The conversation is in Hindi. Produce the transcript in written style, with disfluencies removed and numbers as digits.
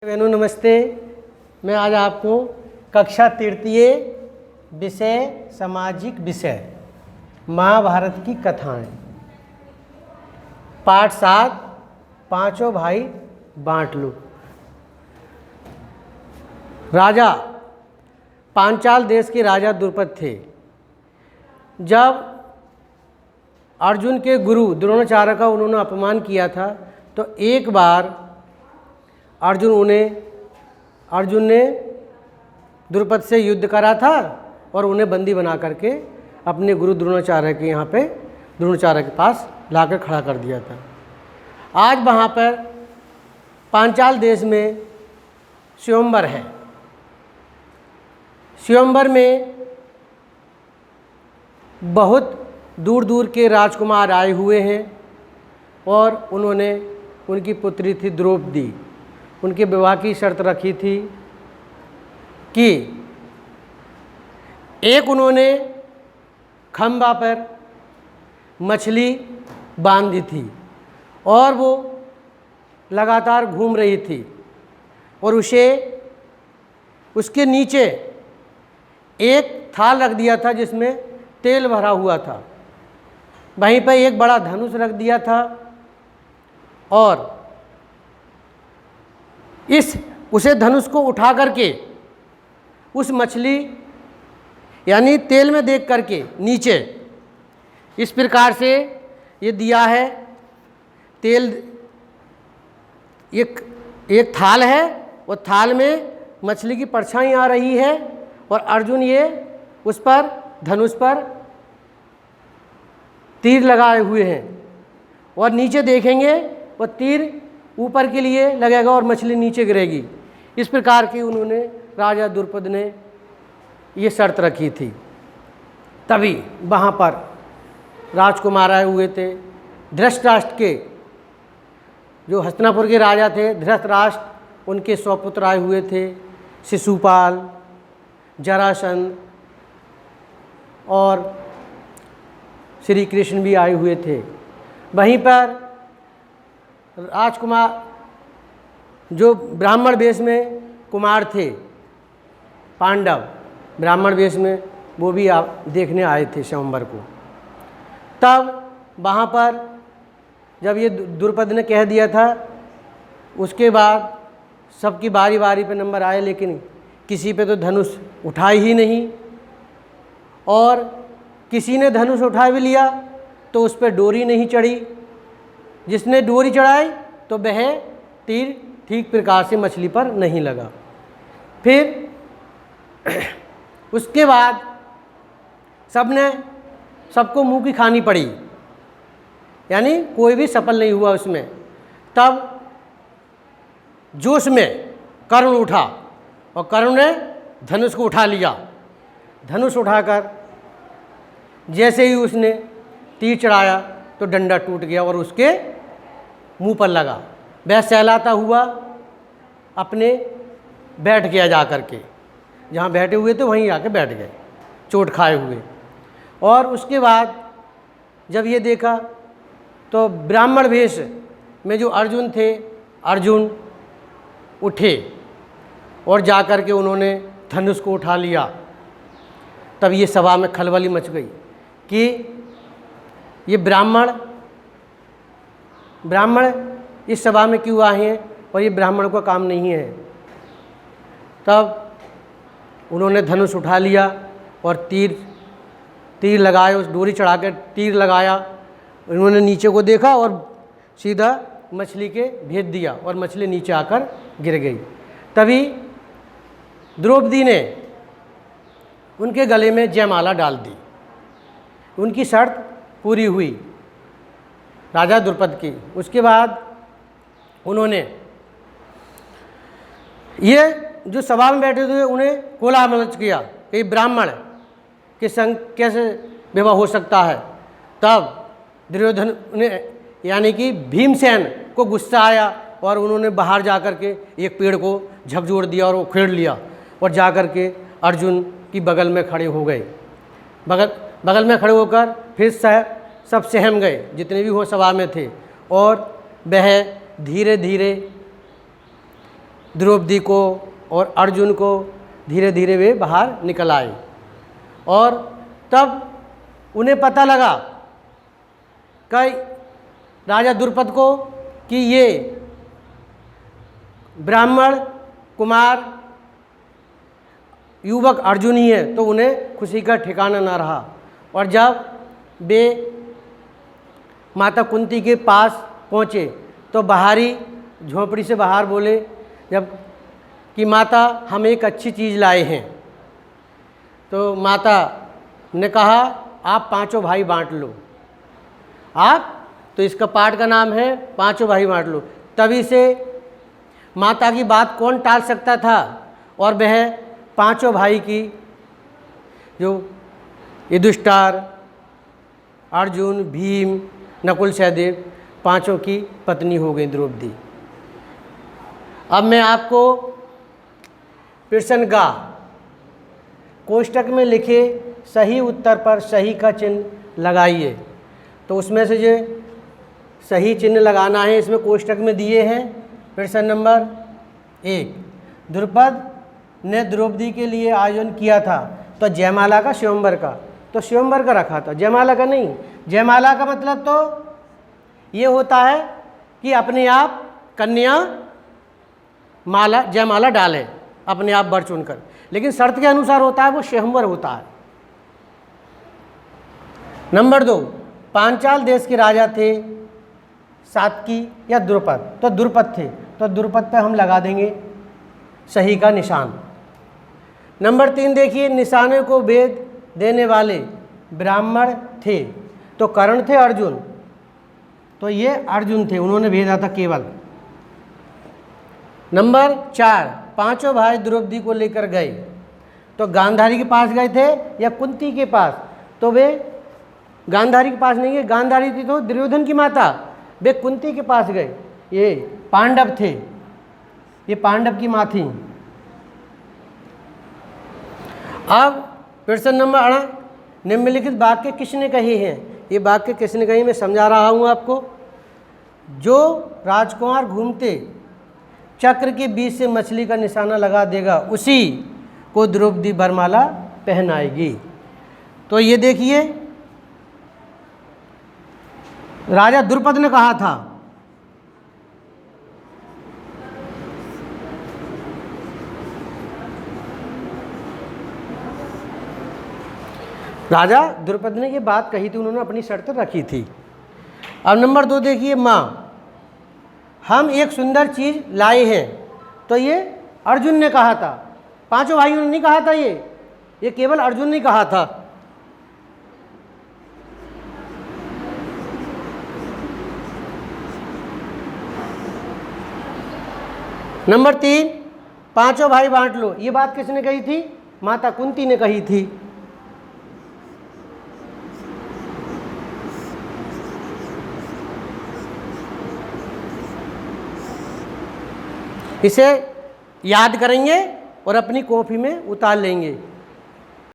वेनु नमस्ते। मैं आज आपको कक्षा तृतीय विषय सामाजिक विषय महाभारत की कथाएं पाठ 7 पांचों भाई बांट लो। राजा पांचाल देश के राजा द्रुपद थे। जब अर्जुन के गुरु द्रोणाचार्य का उन्होंने अपमान किया था तो एक बार अर्जुन ने द्रुपद से युद्ध करा था और उन्हें बंदी बना करके अपने गुरु द्रोणाचार्य के यहाँ पे द्रोणाचार्य के पास लाकर खड़ा कर दिया था। आज वहाँ पर पांचाल देश में स्वयंवर है। स्वयंवर में बहुत दूर दूर के राजकुमार आए हुए हैं और उन्होंने उनकी पुत्री थी द्रौपदी, उनके विवाह की शर्त रखी थी कि एक उन्होंने खंभा पर मछली बांधी थी और वो लगातार घूम रही थी और उसके नीचे एक थाल रख दिया था जिसमें तेल भरा हुआ था। वहीं पर एक बड़ा धनुष रख दिया था और उसे धनुष को उठा करके उस मछली यानी तेल में देख करके नीचे इस प्रकार से ये दिया है तेल। एक थाल है और थाल में मछली की परछाई आ रही है और अर्जुन ये उस पर धनुष पर तीर लगाए हुए हैं और नीचे देखेंगे वो तीर ऊपर के लिए लगेगा और मछली नीचे गिरेगी। इस प्रकार की उन्होंने राजा द्रुपद ने ये शर्त रखी थी। तभी वहाँ पर राजकुमार आए हुए थे। धृतराष्ट्र के जो हस्तिनापुर के राजा थे, धृतराष्ट्र, उनके 100 पुत्र आए हुए थे। शिशुपाल, जरासंध और श्री कृष्ण भी आए हुए थे। वहीं पर राजकुमार जो ब्राह्मण वेश में कुमार थे, पांडव ब्राह्मण वेश में, वो भी आप देखने आए थे स्वयंवर को। तब वहाँ पर जब ये द्रुपद ने कह दिया था, उसके बाद सबकी बारी बारी पे नंबर आए, लेकिन किसी पे तो धनुष उठाए ही नहीं और किसी ने धनुष उठा भी लिया तो उस पर डोरी नहीं चढ़ी। जिसने डोरी चढ़ाई तो वह तीर ठीक प्रकार से मछली पर नहीं लगा। फिर उसके बाद सबको मुंह की खानी पड़ी, यानी कोई भी सफल नहीं हुआ उसमें। तब जोश में कर्ण उठा और कर्ण ने धनुष को उठा लिया। धनुष उठाकर जैसे ही उसने तीर चढ़ाया तो डंडा टूट गया और उसके मुंह पर लगा। वह सहलाता हुआ अपने बैठ गया, जा कर के जहाँ बैठे हुए थे वहीं आके बैठ गए चोट खाए हुए। और उसके बाद जब ये देखा तो ब्राह्मण वेश में जो अर्जुन थे, अर्जुन उठे और जा कर के उन्होंने धनुष को उठा लिया। तब ये सभा में खलबली मच गई कि ये ब्राह्मण इस सभा में क्यों आए हैं और ये ब्राह्मण का काम नहीं है। तब उन्होंने धनुष उठा लिया और तीर लगाए, उस डोरी चढ़ा कर तीर लगाया। उन्होंने नीचे को देखा और सीधा मछली के भेज दिया और मछली नीचे आकर गिर गई। तभी द्रौपदी ने उनके गले में जयमाला डाल दी। उनकी शर्त पूरी हुई राजा द्रुपद की। उसके बाद उन्होंने ये जो सभा में बैठे थे उन्हें कोलाहल किया कि ब्राह्मण के संग कैसे विवाह हो सकता है। तब दुर्योधन ने यानी कि भीमसेन को गुस्सा आया और उन्होंने बाहर जा कर के एक पेड़ को झकझोर दिया और उखेड़ लिया और जा कर के अर्जुन की बगल में खड़े हो गए। बगल में खड़े होकर फिर सब सहम गए जितने भी वो सभा में थे और वह धीरे धीरे द्रौपदी को और अर्जुन को धीरे धीरे वे बाहर निकल आए। और तब उन्हें पता लगा कि राजा द्रुपद को कि ये ब्राह्मण कुमार युवक अर्जुन ही है, तो उन्हें खुशी का ठिकाना ना रहा। और जब वे माता कुंती के पास पहुँचे तो बाहरी झोपड़ी से बाहर बोले जब कि माता हम एक अच्छी चीज़ लाए हैं। तो माता ने कहा आप पांचों भाई बांट लो। आप तो इसका पाठ का नाम है पांचों भाई बांट लो। तभी से माता की बात कौन टाल सकता था, और वह पांचों भाई की जो युधिष्ठिर, अर्जुन, भीम, नकुल, सहदेव पांचों की पत्नी हो गई द्रौपदी। अब मैं आपको प्रश्न का कोष्टक में लिखे सही उत्तर पर सही का चिन्ह लगाइए। तो उसमें से जो सही चिन्ह लगाना है इसमें कोष्टक में दिए हैं। प्रश्न नंबर 1, द्रुपद ने द्रौपदी के लिए आयोजन किया था तो जयमाला का स्वयंवर का, तो स्वयंवर का रखा था, जयमाला का नहीं। जयमाला का मतलब तो ये होता है कि अपने आप कन्या माला जयमाला डाले अपने आप वर चुनकर, लेकिन शर्त के अनुसार होता है, वो स्वयंवर होता है। नंबर 2, पांचाल देश के राजा थे सातकी या द्रुपद, तो द्रुपद थे, तो द्रुपद पे हम लगा देंगे सही का निशान। नंबर 3 देखिए, निशाने को भेद देने वाले ब्राह्मण थे, तो कर्ण थे अर्जुन, तो ये अर्जुन थे, उन्होंने भेजा था केवल। नंबर 4, पांचों भाई द्रौपदी को लेकर गए, तो गांधारी के पास गए थे या कुंती के पास, तो वे गांधारी के पास नहीं है, गांधारी थी तो दुर्योधन की माता, वे कुंती के पास गए। ये पांडव थे, ये पांडव की माँ थी। अब प्रश्न नंबर 8, निम्नलिखित वाक्य किसने कहे हैं? ये वाक्य किसने कही मैं समझा रहा हूँ आपको। जो राजकुमार घूमते चक्र के बीच से मछली का निशाना लगा देगा उसी को द्रौपदी वरमाला पहनाएगी। तो ये देखिए राजा द्रुपद ने कहा था, राजा द्रुपद ने ये बात कही थी, उन्होंने अपनी शर्त रखी थी। अब नंबर 2 देखिए, माँ हम एक सुंदर चीज़ लाए हैं, तो ये अर्जुन ने कहा था, पांचों भाइयों ने नहीं कहा था, ये केवल अर्जुन ने कहा था। नंबर 3, पांचों भाई बांट लो, ये बात किसने कही थी? माता कुंती ने कही थी। इसे याद करेंगे और अपनी कॉपी में उतार लेंगे।